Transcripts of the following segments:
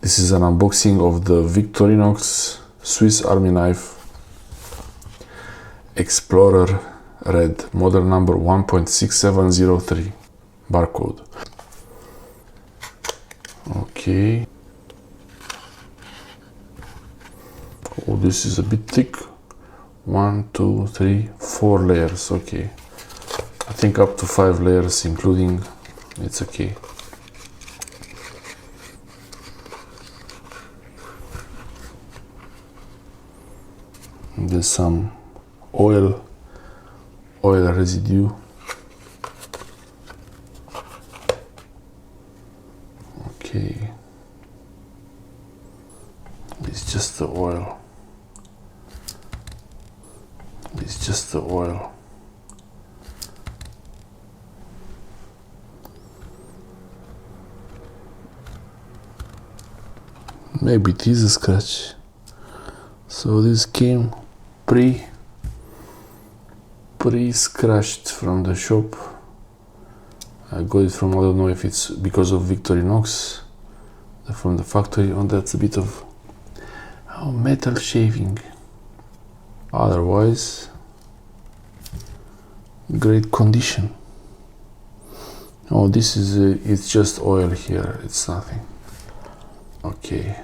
This is an unboxing of the Victorinox Swiss Army Knife Explorer Red, model number 1.6703, barcode. Okay. Oh, this is a bit thick. 1, 2, 3, 4 layers. Okay. I think up to 5 layers, including, it's okay. There's some oil residue. Okay, it's just the oil. It's just the oil. Maybe it is a scratch. So this came pre-scratched from the shop. I got it from, I don't know if it's because of Victorinox, from the factory. Oh, that's a bit of metal shaving. Otherwise, great condition. Oh, this is it's just oil here, it's nothing. Okay.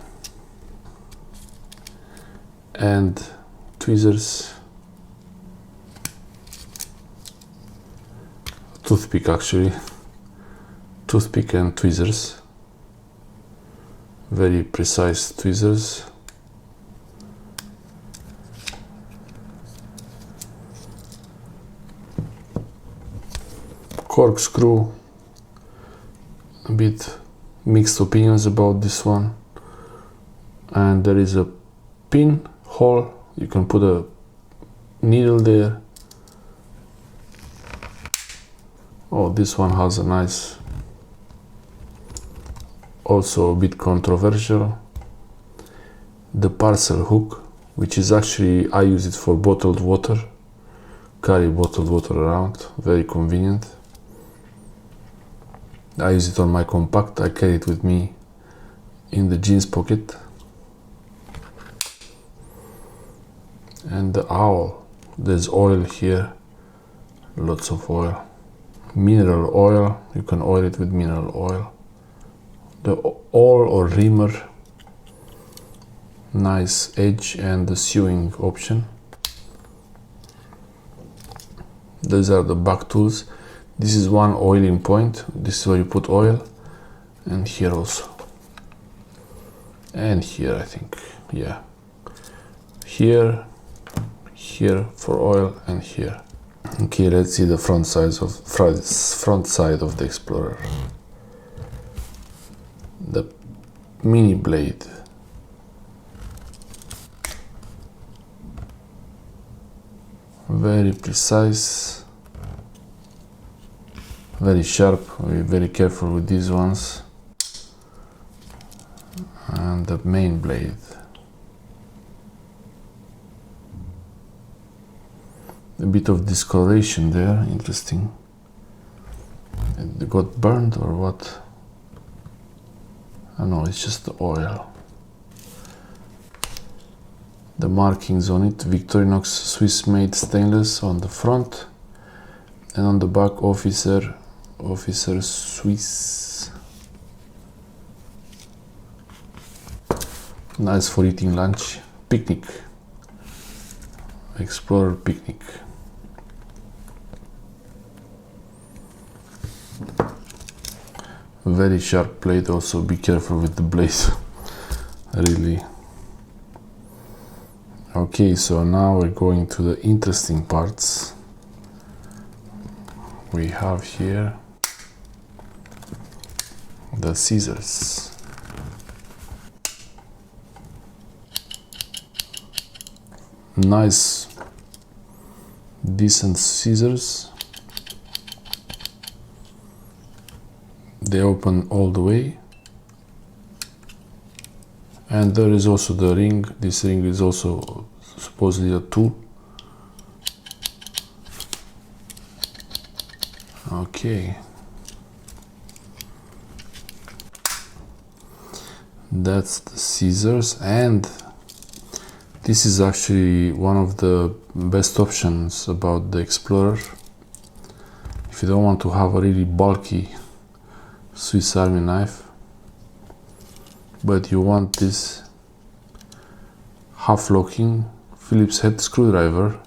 And tweezers, toothpick actually, toothpick and tweezers, very precise tweezers. Corkscrew, a bit mixed opinions about this one. And there is a pin hole, you can put a needle there. Oh, this one has a nice, also a bit controversial, the parcel hook, which is actually, I use it for bottled water, carry bottled water around, very convenient. I use it on my compact, I carry it with me in the jeans pocket. And the owl, there's oil here, lots of oil. Mineral oil, you can oil it with mineral oil. The awl or reamer, nice edge, and the sewing option. These are the back tools. This is one oiling point, this is where you put oil, and here also. And here, I think, yeah. Here for oil, and here. Okay, let's see the front side of the Explorer. The mini blade. Very precise, very sharp. We're very careful with these ones. And the main blade. A bit of discoloration there, interesting. It got burned or what? I know, it's just the oil. The markings on it, Victorinox Swiss made stainless on the front, and on the back officer Swiss. Nice for eating lunch, picnic, Explorer picnic. Very sharp blade, also be careful with the blade, really. Okay, so now we're going to the interesting parts. We have here the scissors. Nice, decent scissors. They open all the way. And there is also the ring. This ring is also supposedly a tool. Okay. That's the scissors, and this is actually one of the best options about the Explorer. If you don't want to have a really bulky Swiss Army knife, but you want this half-locking Phillips head screwdriver,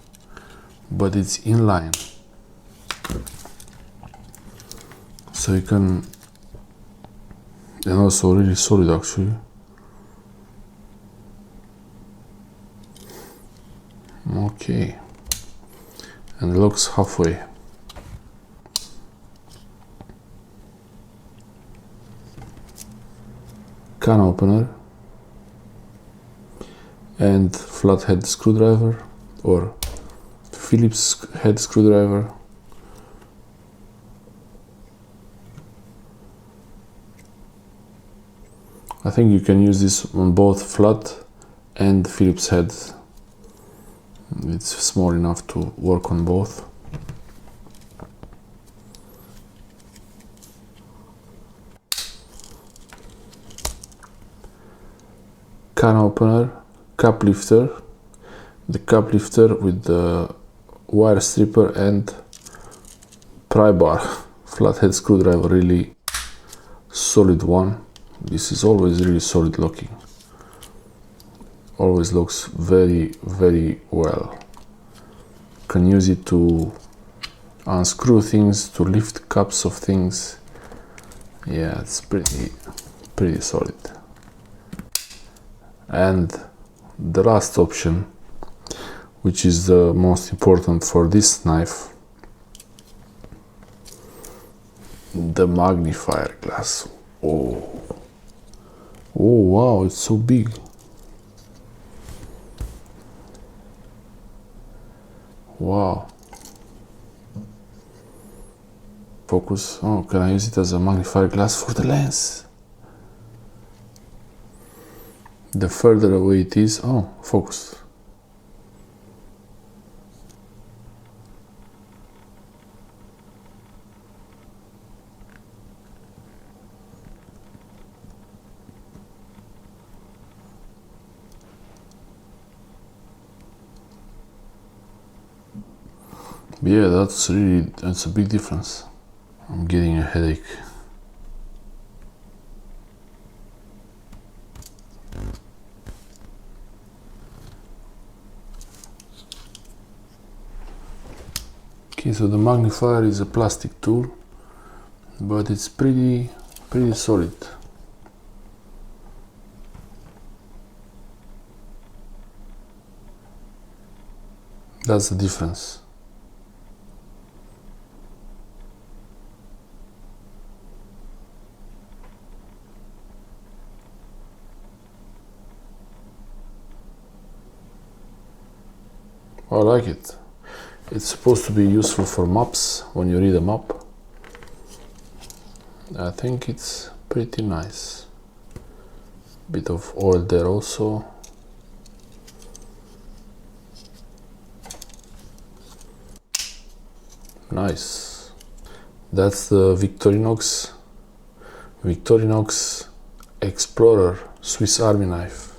but it's inline, so you can, and also really solid actually. Okay, and locks halfway. Can opener and flathead screwdriver or Phillips head screwdriver. I think you can use this on both flat and Phillips head. It's small enough to work on both. Can opener, cup lifter, the cup lifter with the wire stripper and pry bar, flathead screwdriver, really solid one. This is always really solid locking. Always looks very, very well. Can use it to unscrew things, to lift cups of things. Yeah, it's pretty solid. And the last option, which is the most important for this knife, the magnifier glass. Oh wow, it's so big. Wow. Focus. Oh, can I use it as a magnifier glass for the lens? The further away it is, oh, focus. Yeah, that's a big difference. I'm getting a headache. Okay, so the magnifier is a plastic tool, but it's pretty solid. That's the difference. I like it. It's supposed to be useful for maps, when you read a map. I think it's pretty nice. Bit of oil there also. Nice. That's the Victorinox Explorer Swiss Army Knife.